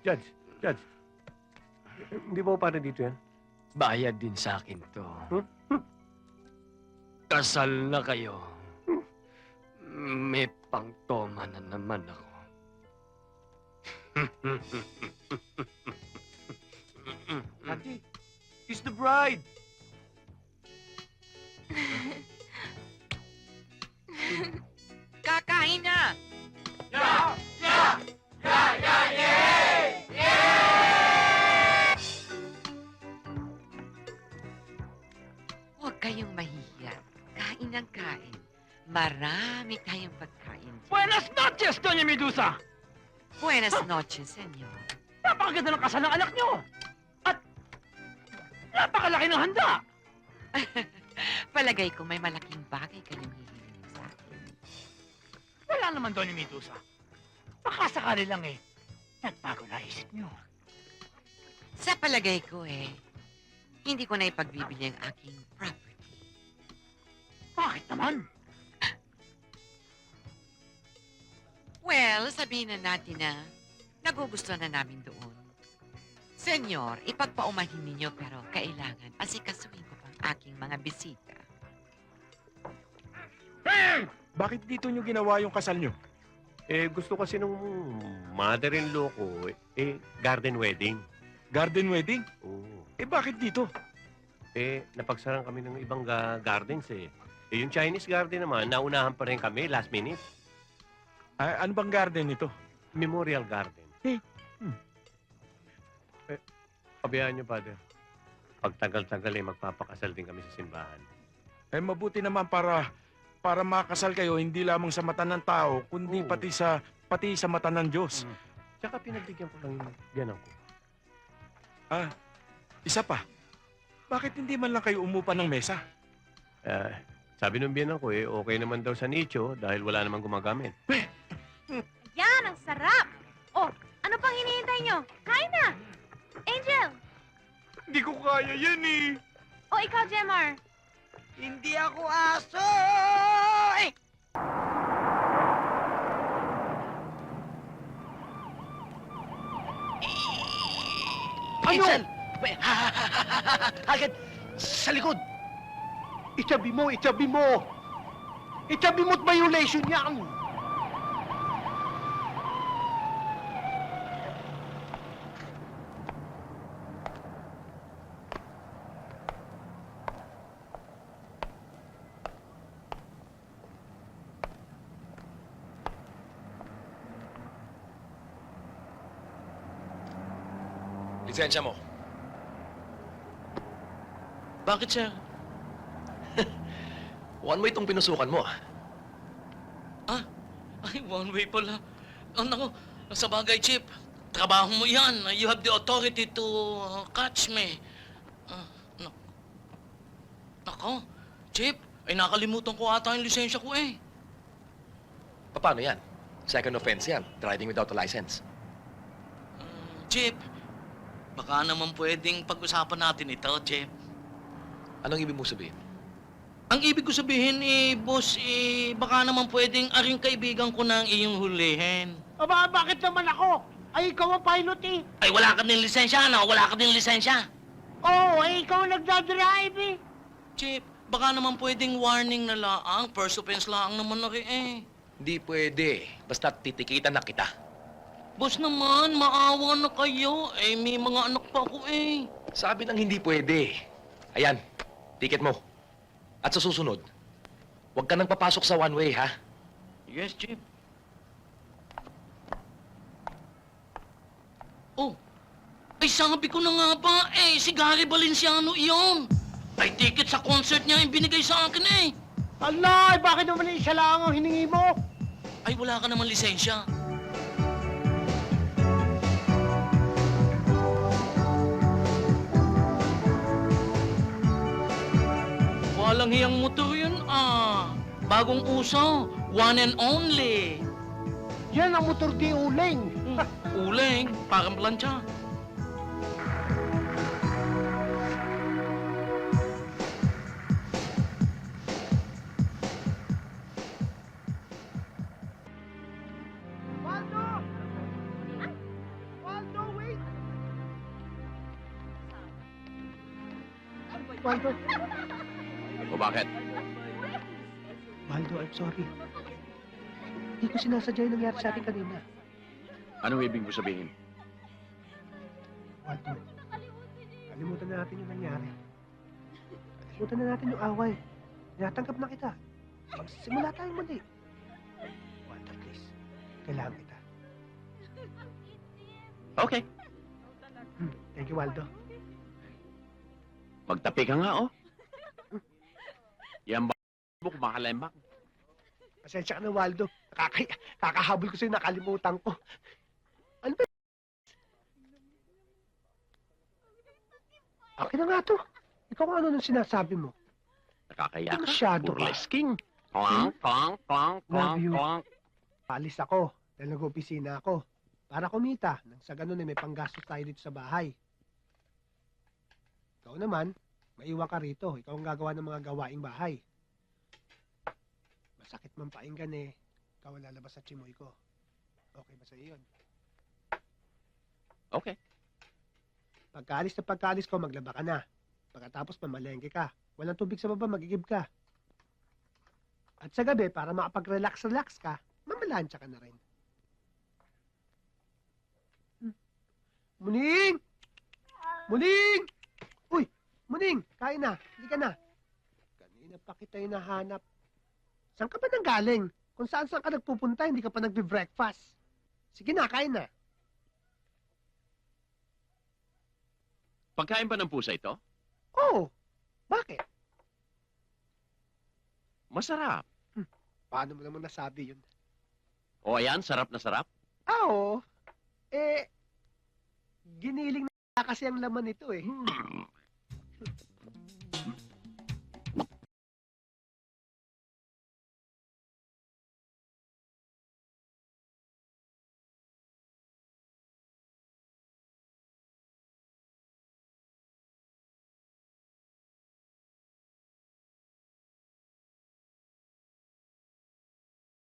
Judge. Hindi ba para dito yan? Bayad din sa akin to. Hmm? Kasal na kayo. May pangtoma na naman ako. Auntie, kiss the bride! Kakain na! Huwag kayong mahihiya. Kain ng kain. Marami tayong pagkain. Buenas noches, Doña Medusa! Buenas noches, senyor. Napakaganda ng kasal ng anak nyo! At napakalaki ng handa! Palagay ko may malaking bagay kayong hihingin sa akin. Wala naman, Doña Medusa. Baka sakali lang eh. Nagbago na isip nyo. Sa palagay ko hindi ko na ipagbibili ang aking property. Bakit naman? Well, sabihin na natin na nagugustuhan na namin doon. Senyor, ipagpaumahin ninyo pero kailangan asikasuhin ko pang aking mga bisita. Bakit dito nyo ginawa yung kasal nyo? Gusto kasi nung mother-in-law ko, garden wedding. Garden wedding? Oo. Bakit dito? Napagsaran kami ng ibang gardens yung Chinese garden naman, naunahan pa rin kami last minute. Ano bang garden ito? Memorial Garden. Pabayaan niyo, Father. Pag tagal-tagal magpapakasal din kami sa simbahan. Mabuti naman para makasal kayo hindi lamang sa mata ng tao, kundi Oo. pati sa mata ng Diyos. Tsaka pinagbigyan ko lang yung biyanan ko. Isa pa, bakit hindi man lang kayo umupa ng mesa? Sabi ng biyanan ko, okay naman daw sa nicho dahil wala namang gumagamit. Yan, ang sarap! Oh, ano pang hinihintay nyo? Kain na! Angel! Hindi ko kaya yan O ikaw, Jemar? Hindi ako aso! Ano? Agad! Sa likod! Itabi mo! Itabi mo! Itabi mo't violation yan! Lisensya mo. Bakit, sir? One way itong pinusukan mo, ah. Ay, one way pala. Naku, sa bagay, Chip. Trabaho mo yan. You have the authority to catch me. Nako, Chip. Ay, nakalimutan ko ata yung lisensya ko Paano yan? Second offense yan. Driving without a license. Chip, baka naman pwedeng pag-usapan natin ito, Chip. Anong ibig mo sabihin? Ang ibig ko sabihin, boss, baka naman pwedeng aring kaibigan ko na ang iyong hulihin. Aba, bakit naman ako? Ay, ikaw ang pilot Ay, wala ka din lisensya, no? Wala ka din lisensya. Oo, ikaw ang nagdadrive Chip, baka naman pwedeng warning na laang. First offense laang naman na rin Hindi pwede. Basta titikitan na kita. Boss naman, maawa na kayo. May mga anak pa ako Sabi ng hindi pwede. Ayan, ticket mo. At sa susunod, huwag ka nang papasok sa one way, ha? Yes, Chip. Oh, ay sabi ko na nga ba, si Gary Valenciano iyon. Ay ticket sa concert niya yung binigay sa akin Alay, bakit naman isa lang ang hiningi mo? Ay wala ka naman lisensya. Walang hiyang motor yun Bagong uso, one and only. Yan ang motor di uling. Uling, parang plancha. Waldo! Waldo! Waldo, O bakit? Waldo, I'm sorry. Hindi ko sinasadya yung nangyari sa atin kanina. Anong ibig mo sabihin? Waldo, kalimutan na natin yung nangyari. Kalimutan na natin yung away. Tinatanggap na kita. Magsimula tayong muli. Waldo, please. Kailangan kita. Okay. Thank you, Waldo. Magtapi ka nga, oh. Yan ba mo kumakalimbak? Pasensya ka na, Waldo. Kakahabol ko sa'yo, nakalimutan ko. Ano ba? Akin na nga to. Ikaw kung ano nung sinasabi mo. Nakakaya ka. Masyado ka. Burles King. Twang, twang, twang, twang, Love you. twang. Paalis ako dahil nag-opisina ako para kumita nang sa ganun may panggastos tayo dito sa bahay. Ikaw naman, maiwan ka rito. Ikaw ang gagawa ng mga gawaing bahay. Masakit man painggan eh. Ikaw ang lalabas sa chimoy ko. Okay ba sa'yo yun? Okay. Pagkaalis ko, maglaba ka na. Pagkatapos mamalengke ka. Walang tubig sa baba, magigib ka. At sa gabi, para makapag-relax-relax ka, mamalansya ka na rin. Muning! Muning! Uy! Muning! Kain na! Hindi ka na. Kanina pa kita hinahanap. Saan ka ba nang galing? Kung saan ka nagpupunta, hindi ka pa nagbe-breakfast. Sige na, kain na. Pagkain ba ng pusa ito? Oo. Bakit? Masarap. Paano mo naman nasabi yun? O ayan, sarap na sarap. Oo. Giniling na kasi ang laman nito eh.